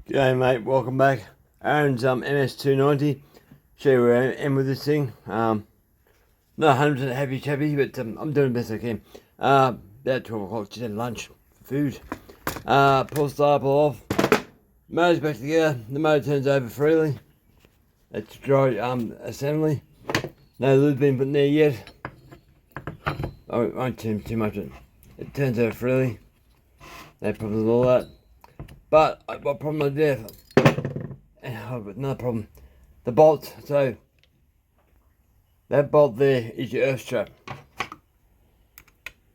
G'day mate, welcome back. Aaron's ms290. Show you where I am with this thing. Not 100% happy chappy, but I'm doing the best I can. About 12 o'clock, just had lunch, food. Pull starter off. Motor's back together. The motor turns over freely. It's dry assembly. No lube been put in there yet. I won't turn too much. It turns over freely. No problems with all that. But what problem I do have? Another problem. The bolt. So that bolt there is your earth strap.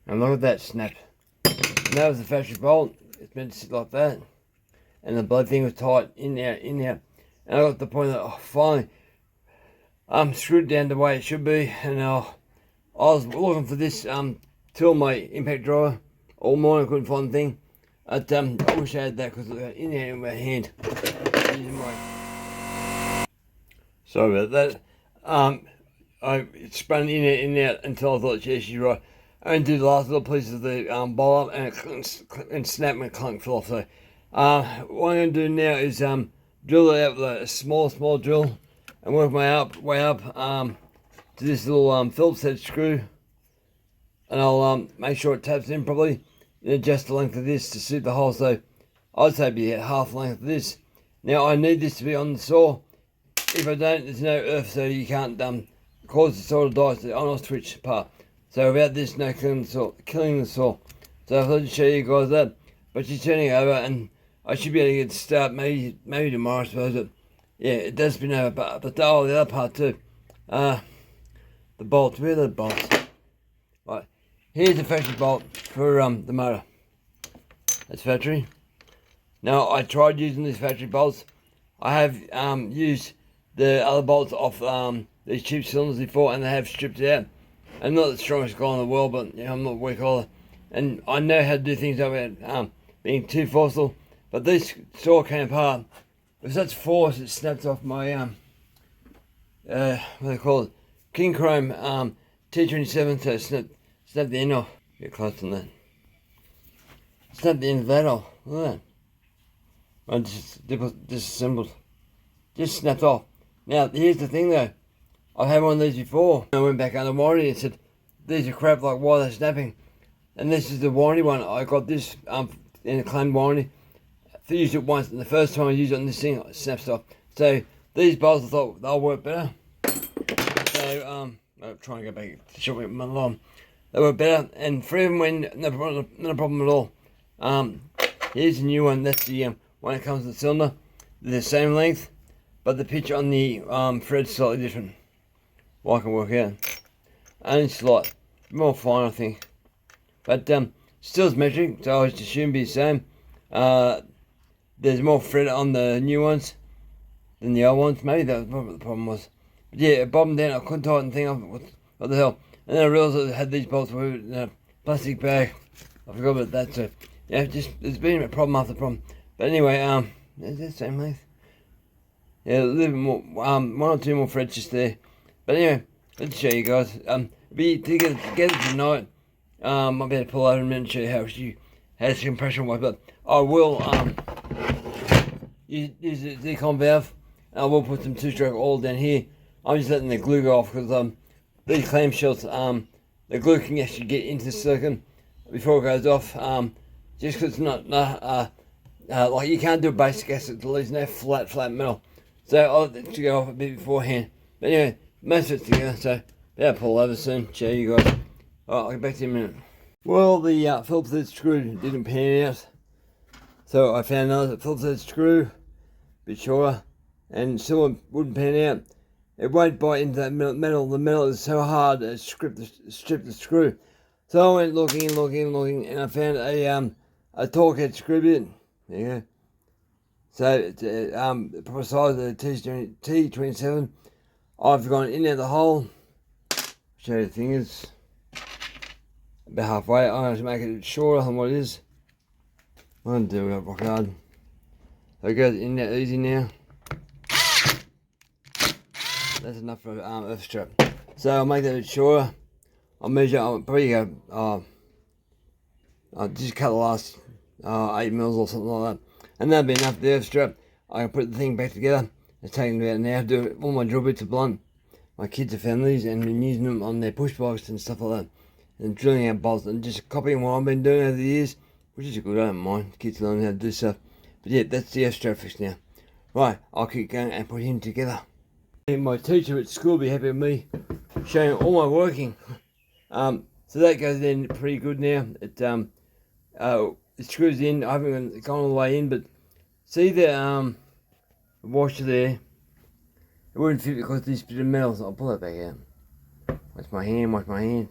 And look at that snap. And that was the factory bolt. It's meant to sit like that. And the blood thing was tight in there. And I got to the point that finally I'm screwed down the way it should be. And I was looking for this tool, my impact driver, all morning. I couldn't find the thing. I wish I had that because in there in my hand. Sorry about that. I spun in there until I thought, yeah, she's right. I only do the last little piece of the bowl up and snap and clunk fell off. So what I'm going to do now is drill it out with a small drill and work my way up to this little Phillips head screw, and I'll make sure it taps in properly. And adjust the length of this to suit the hole. So I'd say be at half length of this. Now I need this to be on the saw. If I don't, there's no earth, so you can't cause the saw to die. It's the on-off switch part. So without this, no killing the saw. So I thought I'd show you guys that. But she's turning over, and I should be able to get to start maybe tomorrow, I suppose. But yeah, it does spin over. But the other part too. The bolts. Where are the bolts? Right. Here's the factory bolt for the motor. That's factory. Now I tried using these factory bolts. I have used the other bolts off these cheap cylinders before, and they have stripped it out. I'm not the strongest guy in the world, but I'm not weak either. And I know how to do things without being too forceful. But this saw came apart with such force it snapped off my what do they call it? King Chrome T27, so it snapped the end off. Get close on that. Snap the end of that off. Look at that. I just disassembled. Just snapped off. Now, here's the thing though. I've had one of these before. I went back under warranty and said, these are crap, like why are they snapping? And this is the warranty one. I got this in a claimed warranty. I used it once, and the first time I used it on this thing, it snaps off. So, these bolts, I thought they'll work better. So, I'm trying to go back to show me my alarm. They were better, and for even when not a problem at all. Here's the new one. That's the one that comes with the cylinder. They're the same length, but the pitch on the thread's slightly different. Well, I can work out. Only slight, more fine, I think. But still it's metric, so I just assume be the same. There's more thread on the new ones than the old ones. Maybe that was what the problem was. But yeah, it bottomed down. I couldn't tighten the thing up. What the hell? And then I realised I had these bolts in a plastic bag. I forgot about that. So yeah, it's been a problem after problem. But anyway, is that the same length? Yeah, a little bit more. One or two more threads just there. But anyway, let's show you guys. Be together tonight. I'll be able to pull over in a minute and show you how she has compression wipe. But I will use the decon valve. I will put some two-stroke oil down here. I'm just letting the glue go off because these clamshells, the glue can actually get into the silicone before it goes off. Just because it's not like you can't do a basic acid to lose no flat metal. So I'll let it go off a bit beforehand. But anyway, most of it's together, so I'll pull over soon, show you guys. Alright, I'll get back to you in a minute. Well, the Phillips head screw didn't pan out. So I found another Phillips head screw, a bit shorter, and still wouldn't pan out. It won't bite into that metal. The metal is so hard to strip the screw. So I went looking, and I found a torque head screw bit. There you go. So it's the proper size of the T27. I've gone in there the hole. Show you the thing is about halfway. I'm going to make it shorter than what it is. I'm going to do it rock hard. So it goes in there easy now. That's enough for earth strap. So I'll make that a bit shorter. I'll measure. I'll probably go. I'll just cut the last 8 mils or something like that. And that'll be enough there, strap. I can put the thing back together. It's taking about an hour to do all my drill bits are blunt. My kids have found these and been using them on their push bikes and stuff like that. And drilling out bolts and just copying what I've been doing over the years, which is good, I don't mind. Kids learn how to do stuff. But yeah, that's the strap fix now. Right, I'll keep going and put him together. And my teacher at school will be happy with me showing all my working. So that goes in pretty good now. It screws in. I haven't gone all the way in, but see the washer there. It wouldn't fit because of this bit of metal, so I'll pull that back out. Watch my hand.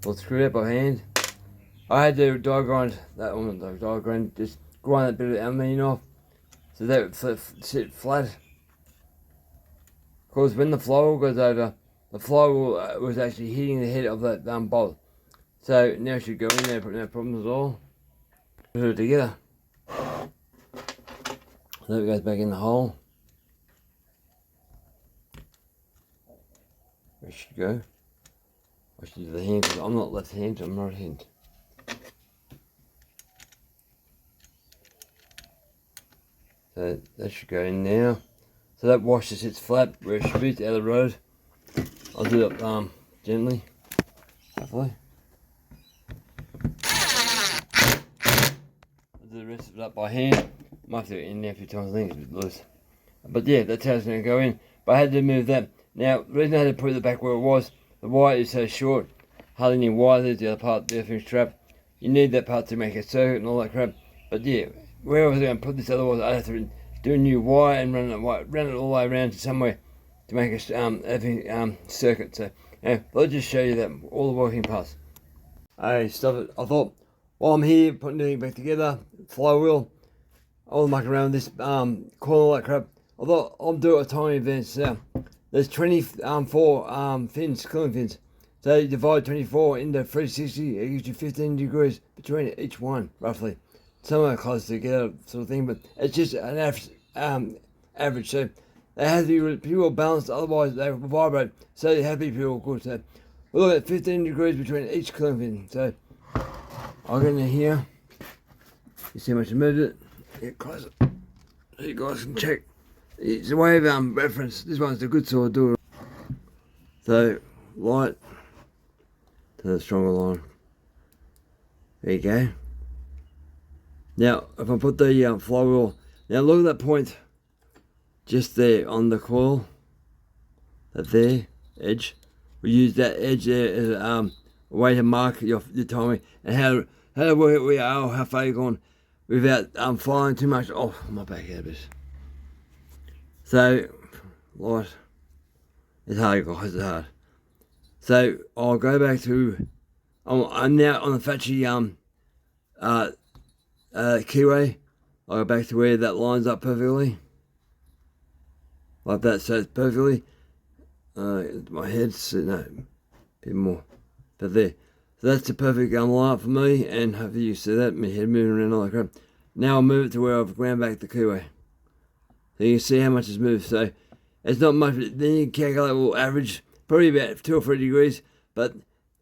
I'll screw it up by hand. I had to die grind that one, just grind that bit of aluminium off so that would sit flat. Because when the flywheel goes over, the flywheel was actually hitting the head of that bolt. So now it should go in there, no problems at all. Put it together. So it goes back in the hole. Where should go? I should do the hand because I'm not left-handed, I'm right-handed. So that should go in now. So that washer sits flat where it should be, out of the road. I'll do it gently, hopefully. I'll do the rest of it up by hand. Might have to do it in there a few times, I think it's a bit loose. But yeah, that's how it's going to go in. But I had to move that. Now, the reason I had to put it back where it was, the wire is so short, hardly any wire, there's the other part, the other thing's trap. You need that part to make a circuit and all that crap. But yeah, where I was going to put this, otherwise I'd have to do a new wire and run it all the way around to somewhere to make a circuit. So I'll just show you that, all the working parts. I stop it. I thought, while I'm here putting everything back together, flywheel, I'll muck around with this coil and all that crap. I thought I'll do it a tiny advance now. There's 24 fins, cooling fins. So you divide 24 into 360, it gives you 15 degrees between each one, roughly. Somewhere close together, sort of thing, but it's just an average. So they have to be pretty well balanced, otherwise they will vibrate. So they have to be pretty well good. So we're looking at 15 degrees between each cooling fin. So I'll get in here. You see how much I moved it? Get closer so you guys can check. It's a way of reference. This one's the good sort of do it. So light to the stronger line. There you go. Now, if I put the flywheel, now look at that point just there on the coil, that there edge. We use that edge there as a way to mark your timing and how to work it how far you're going without flying too much off my back out of this. So, light, it's hard guys, it's hard. So, I'll go back to, I'm now on the factory keyway. I'll go back to where that lines up perfectly. Like that, so it's perfectly. My head's, no, a bit more. But there. So that's the perfect line up for me, and hopefully you see that, my head moving around all that crap. Now I'll move it to where I've ground back the keyway. So you can see how much it's moved. So it's not much, but then you can calculate, well, average, probably about 2 or 3 degrees, but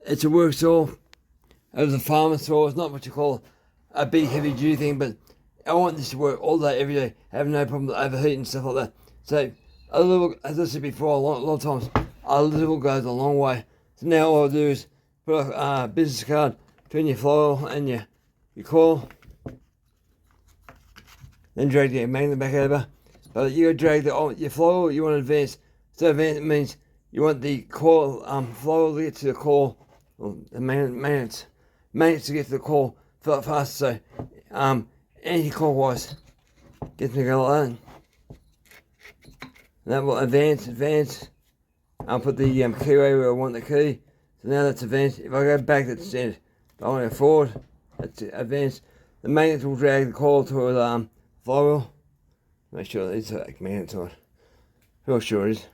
it's a work saw. It was a farmer saw. It's not what you call a big heavy duty thing, but I want this to work all day, every day, have no problem with overheating and stuff like that. So a little, as I said before, a lot of times, a little goes a long way. So now all I'll do is put a business card between your flywheel and your coil, then drag your magnet back over. But you gotta drag your flywheel, you want to advance. So advance means you want the coil, flywheel to get to the coil, or the magnets to get to the coil faster. So anti-clockwise gets me going like that. And that will advance. I'll put the keyway where I want the key. So now that's advanced. If I go back, that's standard. If I want to go forward, that's advanced. The magnets will drag the coil to the flywheel. Make sure it's a magnet to it. I'm sure it is.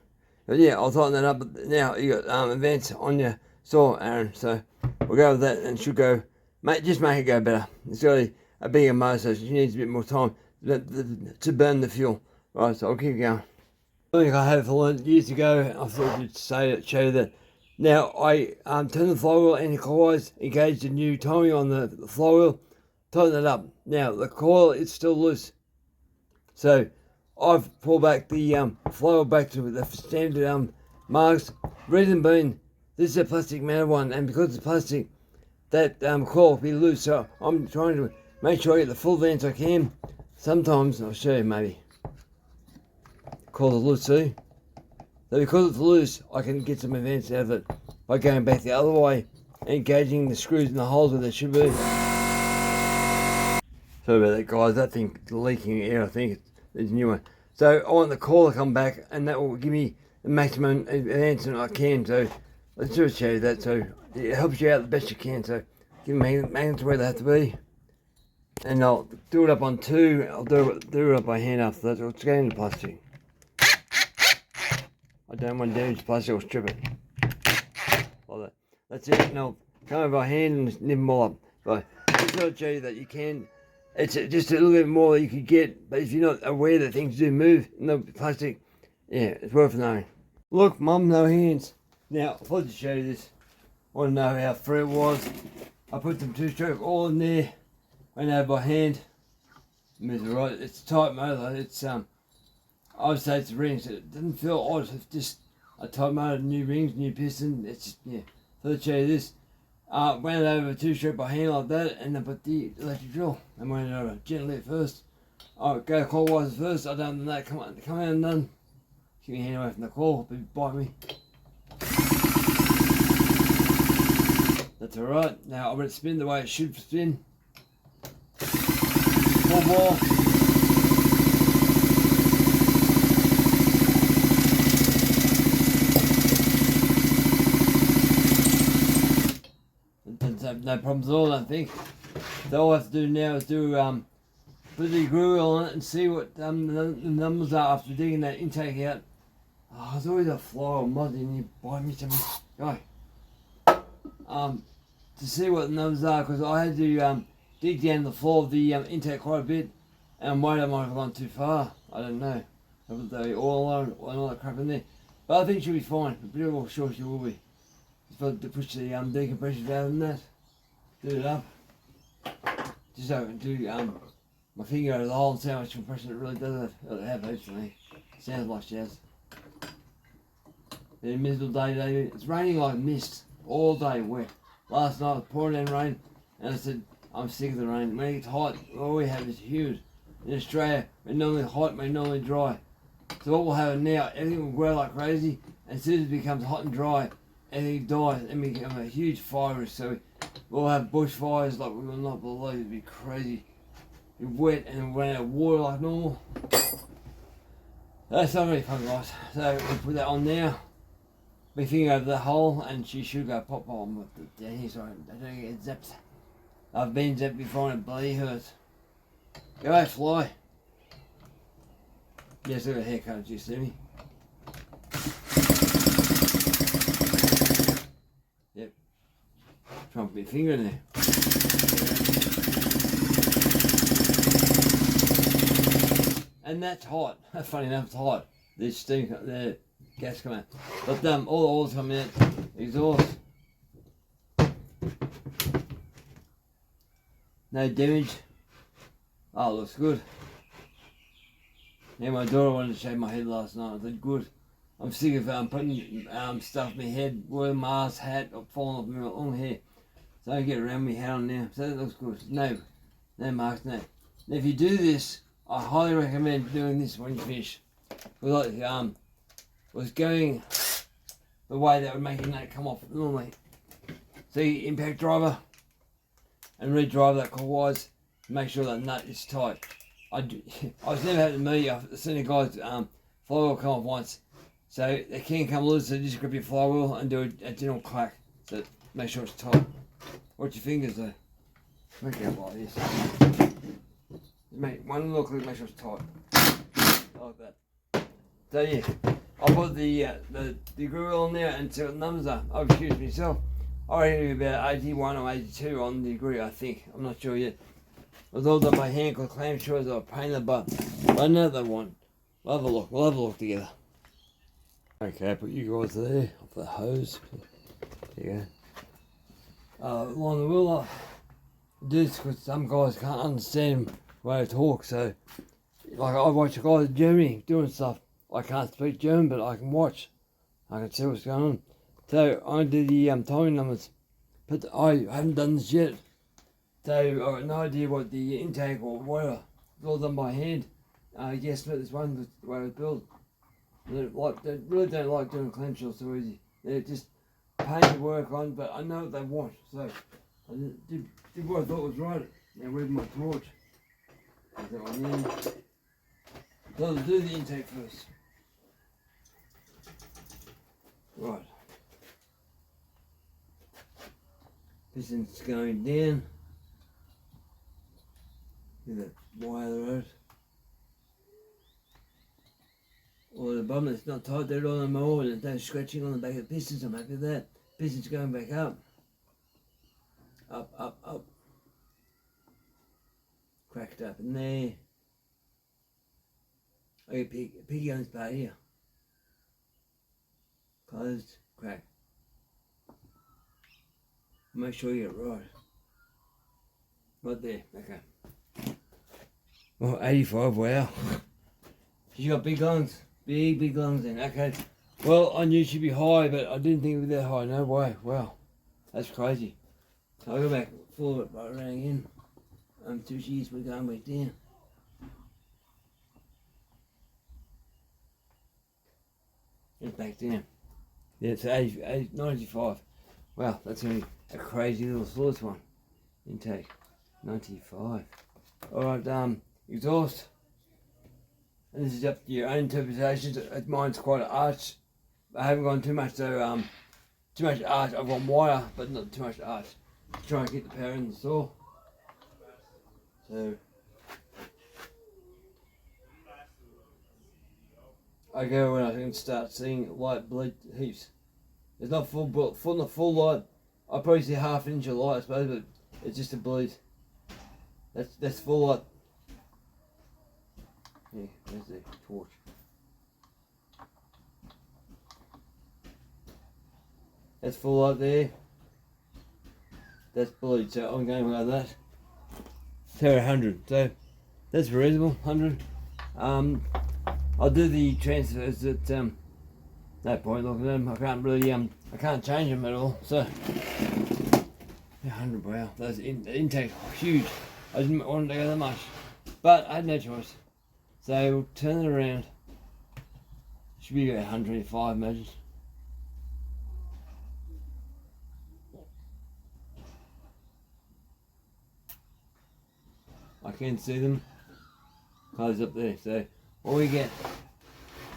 But yeah, I'll tighten that up. But now you got advance on your saw, Aaron. So we'll go with that, and it should go. Just make it go better. It's got a bigger motor, so she needs a bit more time to burn the fuel. Right, so I'll keep going. I think I have learned years ago. I thought I'd show you that. Now I turned the flywheel anti-clockwise, engaged a new timing on the flywheel, tighten it up. Now the coil is still loose, so I've pulled back the flywheel back to the standard marks. Reason being, this is a plastic mounted one, and because it's plastic, that coil will be loose. So I'm trying to make sure I get the full advance I can. Sometimes I'll show you maybe. Coil is loose, see? So because it's loose, I can get some advance out of it by going back the other way, engaging the screws in the holes where they should be. Sorry about that, guys. That thing's leaking air. I think it's a new one. So I want the coil to come back, and that will give me the maximum advance I can. So let's just show you that. So it helps you out the best you can. So give me magnets where they have to be, and I'll do it up on 2. I'll do it up by hand after that. So it's going into plastic. I don't want to damage plastic or strip it. Like that. That's it. And I'll come over by hand and nip them all up. But just to show you that you can. It's just a little bit more that you could get, but if you're not aware that things do move in the plastic, yeah, it's worth knowing. Look, Mum, no hands. Now, I thought to show you this. I want to know how free it was. I put some 2-stroke all in there, went over by hand. Moves it right. It's a tight motor. It's I would say it's rings. It doesn't feel odd. It's just a tight motor, new rings, new piston. It's just, yeah. Thought to show you this. Went it over 2-stroke by hand like that, and then put the electric drill and went it over gently at first. Alright, go coil-wise first. I done that. Come out and done. Keep your hand away from the coil, but bite me. That's alright. Now I'll let it spin the way it should spin. Full ball. No problems at all, I don't think. So all I have to do now is put the glue on it and see what the numbers are after digging that intake out. Oh, there's always a fly or mud in you bite me something. Go. To see what the numbers are, because I had to dig down the floor of the intake quite a bit, and I'm worried I might have gone too far. I don't know. I put the oil on and all that crap in there. But I think she'll be fine. I'm pretty well sure she will be. Just got to push the decompression valve in that. Do it up. Just so I can do my finger over the hole and see how much compression it really does have actually. Sounds like she has. Been a miserable day today. It's raining like mist all day wet. Last night it was pouring down rain, and I said, I'm sick of the rain. When it gets hot, all we have is humid. In Australia, we're normally hot, we're normally dry. So what we'll have now, everything will grow like crazy, and as soon as it becomes hot and dry, everything dies and become a huge fire risk. So we'll have bushfires like we will not believe. It'd be crazy. It'd be wet and we'll run out of water like normal. That's not really fun, guys. So we'll put that on now. My finger over the hole, and she should go pop on with the down here so I don't get zapped. I've been zapped before and it bloody hurts. Go away, fly. Yes, look at a haircut, did you see me? Yep. Try and put my finger in there. And that's hot. Funny enough, it's hot. There's steam, the gas coming out. But all the oil's coming out. Exhaust. No damage. Oh, it looks good. Yeah, my daughter wanted to shave my head last night. I said, good. I'm sick of putting stuff in my head, wearing mask, hat, or falling off my long hair. So I get around my hat on now. So that looks good. No marks, no. Now if you do this, I highly recommend doing this when you fish. Because like, was going the way that would make your nut come off normally. See, impact driver, and re-drive that coil-wise. Make sure that nut is tight. I was never happened to me. I've seen a guy's flywheel come off once. So they can come loose, so just grab your flywheel and do a general clack. So make sure it's tight. Watch your fingers though. Make it out like this. Make one little click, make sure it's tight. Like that. So yeah, I'll put the degree on there and see what the numbers are. I've accused myself. I reckon it'll be about 81 or 82 on the degree, I think. I'm not sure yet. It was all done by hand because clamshells are a pain in the butt. But I know they want. We'll have a look. We'll have a look together. Okay, I put you guys there off the hose. There you go. Line the wheel up. do this because some guys can't understand the way I talk. So, like I watch guys in Germany doing stuff. I can't speak German, but I can watch. I can see what's going on. So I do the timing numbers, but I haven't done this yet. So I've got no idea what the intake or whatever. It's all done by hand. Yes, but this one was the way it was built. They really don't like doing clamshells so easy. They're just pain to work on, but I know what they want. So I did what I thought was right. Now where's my torch? Is that one in? So I'll do the intake first. Right. Piston's going down. Get the wire out. Or the bottom, it's not tight there on the mower and there's no scratching on the back of the pistons. I'm happy with that. Piston's going back up. Up, up, up. Cracked up in there. I get piggy on this part here. Closed, crack. Make sure you get it right. Right there, okay. Well, 85, wow. She's got big lungs. Big lungs then, okay. Well, I knew she'd be high, but I didn't think it would be that high. No way, wow. That's crazy. So I'll go back forward, right around again. 2 sheets, we're going back down. It's back down. Yeah, it's 95. Wow, that's going to be a crazy little source one. Intake, 95. Alright, exhaust. And this is up to your own interpretations. Mine's quite an arch. I haven't gone too much though, too much arch. I've got wire, but not too much arch. Try and get the power in the saw. So I go when I can start seeing light bleed heaps. It's not full light. I probably see half inch of light, I suppose, but it's just a bleed. That's full light. Yeah, there's the torch. That's full light there. That's bleed, so I'm going like that. So 100. So that's reasonable, 100. I'll do the transfers at no point looking at them. I can't really I can't change them at all. So 100, wow, those intake huge. I didn't want to go that much, but I had no choice. So we'll turn it around. Should be about 105 measures. I can see them close up there. So what we get?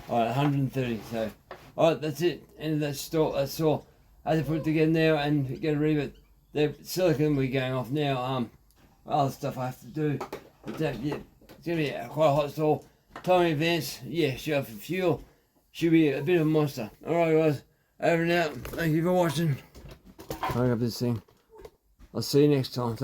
Alright, 130. So alright, that's it. End of that store. That's all. I had to put it together now and get a read. The silicone will be going off now. Other stuff I have to do. But yeah, it's gonna be quite a hot stall. Time in advance. Yeah, should have for fuel. Should be a bit of a monster. Alright guys, over and out. Thank you for watching. Hang up this thing. I'll see you next time.